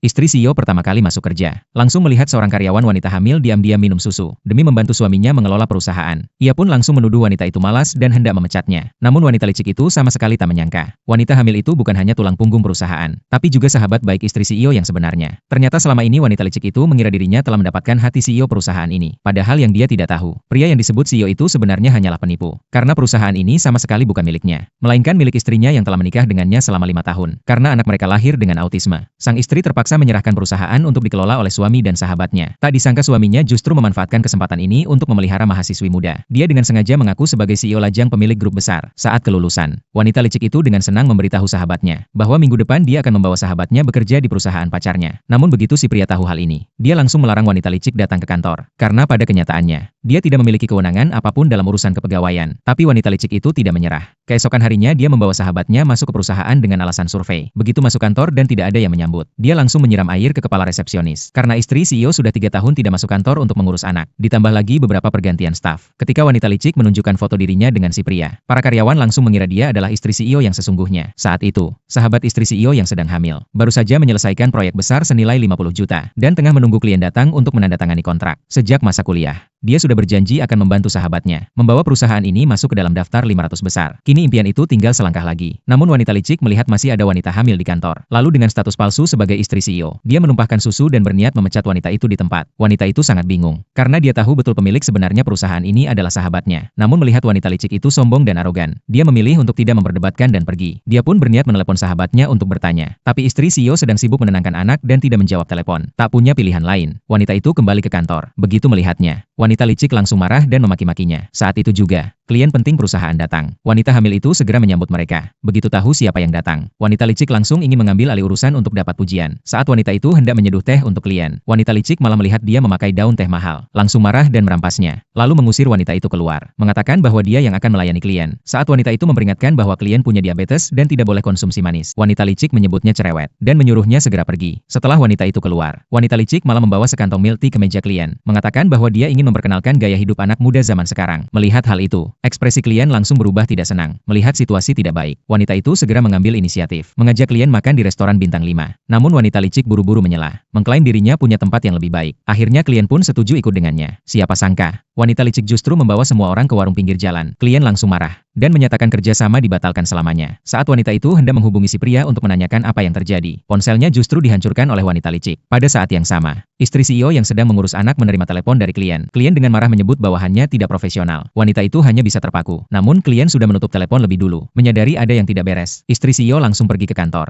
Istri CEO pertama kali masuk kerja, langsung melihat seorang karyawan wanita hamil diam-diam minum susu, demi membantu suaminya mengelola perusahaan. Ia pun langsung menuduh wanita itu malas dan hendak memecatnya. Namun wanita licik itu sama sekali tak menyangka. Wanita hamil itu bukan hanya tulang punggung perusahaan, tapi juga sahabat baik istri CEO yang sebenarnya. Ternyata selama ini wanita licik itu mengira dirinya telah mendapatkan hati CEO perusahaan ini. Padahal yang dia tidak tahu, pria yang disebut CEO itu sebenarnya hanyalah penipu. Karena perusahaan ini sama sekali bukan miliknya, melainkan milik istrinya yang telah menikah dengannya selama 5 tahun. Karena anak mereka lahir dengan autisme, sang istri terpaksa menyerahkan perusahaan untuk dikelola oleh suami dan sahabatnya. Tak disangka suaminya justru memanfaatkan kesempatan ini untuk memelihara mahasiswi muda. Dia dengan sengaja mengaku sebagai CEO lajang pemilik grup besar. Saat kelulusan, wanita licik itu dengan senang memberitahu sahabatnya bahwa minggu depan dia akan membawa sahabatnya bekerja di perusahaan pacarnya. Namun begitu si pria tahu hal ini, dia langsung melarang wanita licik datang ke kantor. Karena pada kenyataannya, dia tidak memiliki kewenangan apapun dalam urusan kepegawaian. Tapi wanita licik itu tidak menyerah. Keesokan harinya dia membawa sahabatnya masuk ke perusahaan dengan alasan survei. Begitu masuk kantor dan tidak ada yang menyambut, dia langsung menyiram air ke kepala resepsionis. Karena istri CEO sudah 3 tahun tidak masuk kantor untuk mengurus anak. Ditambah lagi beberapa pergantian staf. Ketika wanita licik menunjukkan foto dirinya dengan si pria, para karyawan langsung mengira dia adalah istri CEO yang sesungguhnya. Saat itu, sahabat istri CEO yang sedang hamil, baru saja menyelesaikan proyek besar senilai 50 juta, dan tengah menunggu klien datang untuk menandatangani kontrak. Sejak masa kuliah, dia sudah berjanji akan membantu sahabatnya membawa perusahaan ini masuk ke dalam daftar 500 besar. Kini impian itu tinggal selangkah lagi. Namun wanita licik melihat masih ada wanita hamil di kantor. Lalu dengan status palsu sebagai istri CEO, dia menumpahkan susu dan berniat memecat wanita itu di tempat. Wanita itu sangat bingung, karena dia tahu betul pemilik sebenarnya perusahaan ini adalah sahabatnya. Namun melihat wanita licik itu sombong dan arogan, dia memilih untuk tidak memperdebatkan dan pergi. Dia pun berniat menelepon sahabatnya untuk bertanya. Tapi istri CEO sedang sibuk menenangkan anak dan tidak menjawab telepon. Tak punya pilihan lain, wanita itu kembali ke kantor. Begitu melihatnya, wanita licik langsung marah dan memaki-makinya. Saat itu juga, klien penting perusahaan datang. Wanita hamil itu segera menyambut mereka. Begitu tahu siapa yang datang, wanita licik langsung ingin mengambil alih urusan untuk dapat pujian. Saat wanita itu hendak menyeduh teh untuk klien, wanita licik malah melihat dia memakai daun teh mahal. Langsung marah dan merampasnya. Lalu mengusir wanita itu keluar, mengatakan bahwa dia yang akan melayani klien. Saat wanita itu memperingatkan bahwa klien punya diabetes dan tidak boleh konsumsi manis, wanita licik menyebutnya cerewet dan menyuruhnya segera pergi. Setelah wanita itu keluar, wanita licik malah membawa sekantong milk tea ke meja klien, mengatakan bahwa dia ingin memperkenalkan gaya hidup anak muda zaman sekarang. Melihat hal itu, ekspresi klien langsung berubah tidak senang. Melihat situasi tidak baik, wanita itu segera mengambil inisiatif, mengajak klien makan di restoran bintang 5. Namun wanita licik buru-buru menyelah, mengklaim dirinya punya tempat yang lebih baik. Akhirnya klien pun setuju ikut dengannya. Siapa sangka, wanita licik justru membawa semua orang ke warung pinggir jalan. Klien langsung marah dan menyatakan kerjasama dibatalkan selamanya. Saat wanita itu hendak menghubungi si pria untuk menanyakan apa yang terjadi, ponselnya justru dihancurkan oleh wanita licik. Pada saat yang sama, istri CEO yang sedang mengurus anak menerima telepon dari klien. Klien dengan marah menyebut bawahannya tidak profesional. Wanita itu hanya bisa terpaku. Namun klien sudah menutup telepon lebih dulu. Menyadari ada yang tidak beres, istri CEO langsung pergi ke kantor.